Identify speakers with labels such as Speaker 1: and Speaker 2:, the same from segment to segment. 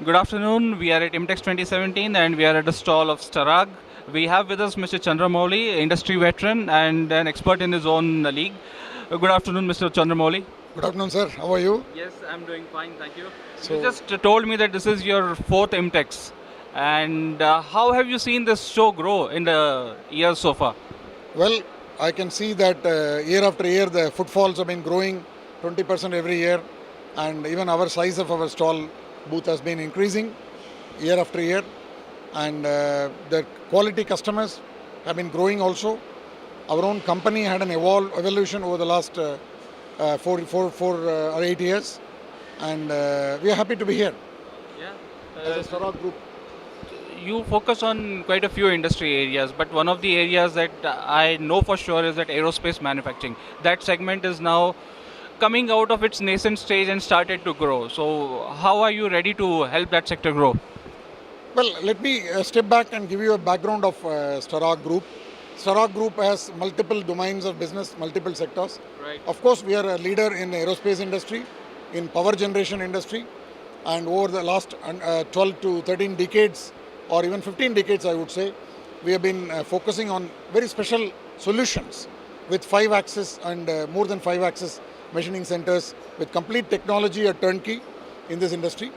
Speaker 1: Good afternoon. We are at IMTEX 2017 and we are at the stall of Starrag. We have with us Mr. Chandramouli, industry veteran and an expert in his own league. Good afternoon, Mr. Chandramouli.
Speaker 2: Good afternoon, sir. How are you?
Speaker 1: Yes, I'm doing fine, thank you. You
Speaker 2: So,
Speaker 1: just told me that this is your fourth IMTEX. And how have you seen this show grow in the years so far?
Speaker 2: well, I can see that year after year the footfalls have been growing 20% every year, and even our size of our stall booth has been increasing year after year, and the quality customers have been growing also. Our own company had an evolution over the last 8 years, and we are happy to be here
Speaker 1: Yeah.
Speaker 2: as a Startup group.
Speaker 1: You focus on quite a few industry areas, but one of the areas that I know for sure is that aerospace manufacturing. That segment is now coming out of its nascent stage and started to grow. So, how are you ready to help that sector grow?
Speaker 2: Well, let me step back and give you a background of Starrag Group. Starrag Group has multiple domains of business, multiple sectors.
Speaker 1: Right.
Speaker 2: Of course, we are a leader in the aerospace industry, in power generation industry, and over the last 12 to 13 decades, or even 15 decades, I would say, we have been focusing on very special solutions with 5-axis and more than 5-axis machining centers with complete technology or turnkey in this industry.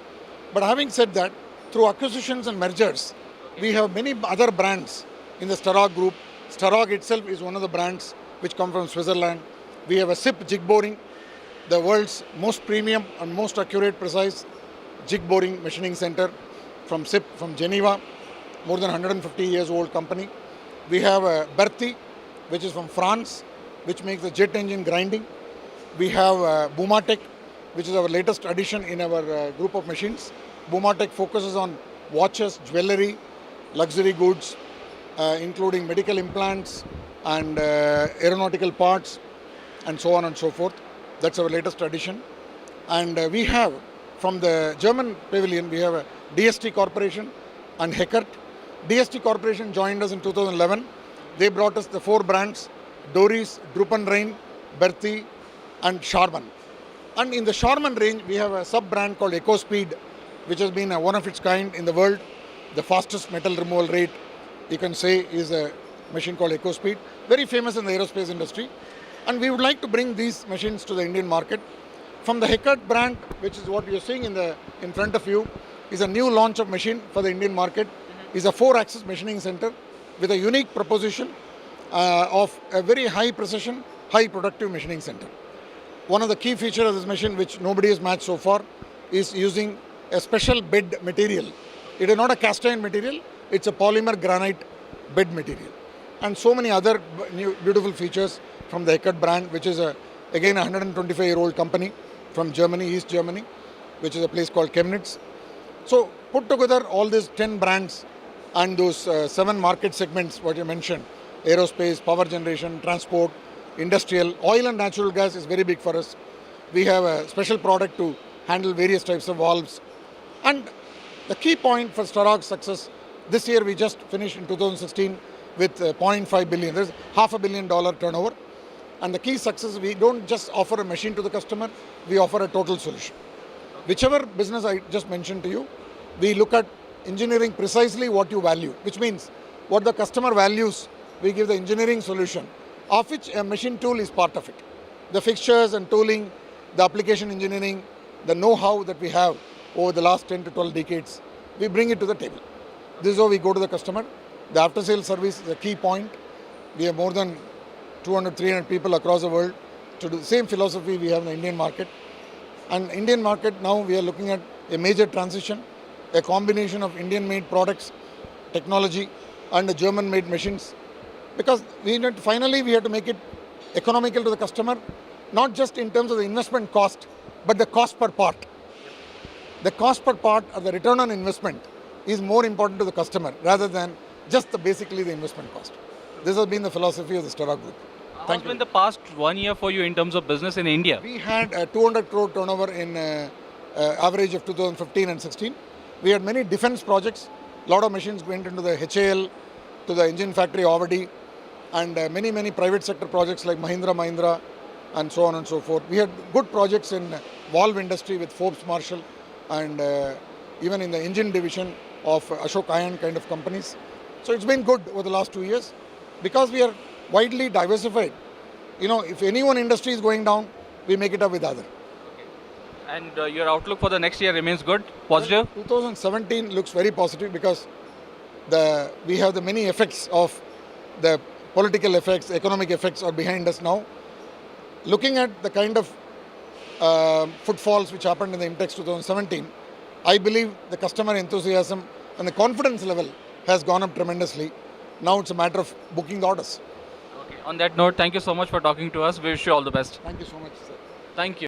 Speaker 2: But having said that, through acquisitions and mergers, we have many other brands in the Starrag group. Starrag itself is one of the brands which come from Switzerland. We have a SIP jig boring, the world's most premium and most accurate, precise jig boring machining center from SIP from Geneva, more than 150 years old company. We have a Berthy, which is from France, which makes the jet engine grinding. We have Boomatech, which is our latest addition in our group of machines. Boomatech focuses on watches, jewelry, luxury goods, including medical implants and aeronautical parts, and so on and so forth. That's our latest addition. And we have, from the German pavilion, we have a DST Corporation and Heckert. DST Corporation joined us in 2011. They brought us the 4 brands, Doris, Drupenrein, Berthy, and Charman. And in the Charman range, we have a sub-brand called EcoSpeed, which has been one of its kind in the world. The fastest metal removal rate, you can say, is a machine called EcoSpeed, very famous in the aerospace industry. And we would like to bring these machines to the Indian market. From the Heckert brand, which is what you're seeing in front of you, is a new launch of machine for the Indian market. Is a 4-axis machining center with a unique proposition of a very high precision, high productive machining center. One of the key features of this machine, which nobody has matched so far, is using a special bed material. It is not a cast iron material, it's a polymer granite bed material. And so many other new beautiful features from the Heckert brand, which is again a 125-year-old company from Germany, East Germany, which is a place called Chemnitz. So put together all these 10 brands and those 7 market segments, what you mentioned, aerospace, power generation, transport, industrial, oil and natural gas is very big for us. We have a special product to handle various types of valves. And the key point for Starrag's success, this year we just finished in 2016 with 0.5 billion. There's $500 million turnover. And the key success, we don't just offer a machine to the customer, we offer a total solution. Whichever business I just mentioned to you, we look at engineering precisely what you value, which means what the customer values, we give the engineering solution, of which a machine tool is part of it. The fixtures and tooling, the application engineering, the know-how that we have over the last 10 to 12 decades, we bring it to the table. This is how we go to the customer. The after-sales service is a key point. We have more than 200, 300 people across the world to do the same philosophy we have in the Indian market. And Indian market now we are looking at a major transition, a combination of Indian-made products, technology, and the German-made machines. Because finally we have to make it economical to the customer, not just in terms of the investment cost, but the cost per part. The cost per part or the return on investment is more important to the customer rather than just basically the investment cost. This has been the philosophy of the Starrag Group.
Speaker 1: How's been the past 1 year for you in terms of business in India?
Speaker 2: We had a 200 crore turnover in average of 2015 and 16. We had many defense projects. A lot of machines went into the HAL, to the engine factory Avadi, and many private sector projects like Mahindra, and so on and so forth. We had good projects in valve industry with Forbes Marshall and even in the engine division of Ashok Iron kind of companies. So it's been good over the last 2 years because we are widely diversified. If any one industry is going down, we make it up with other.
Speaker 1: And your outlook for the next year remains good, positive?
Speaker 2: 2017 looks very positive because we have the many effects of the political effects, economic effects are behind us now. Looking at the kind of footfalls which happened in the IMTEX 2017, I believe the customer enthusiasm and the confidence level has gone up tremendously. Now it's a matter of booking the orders.
Speaker 1: Okay. On that note, thank you so much for talking to us. We wish you all the best.
Speaker 2: Thank you so much, sir.
Speaker 1: Thank you.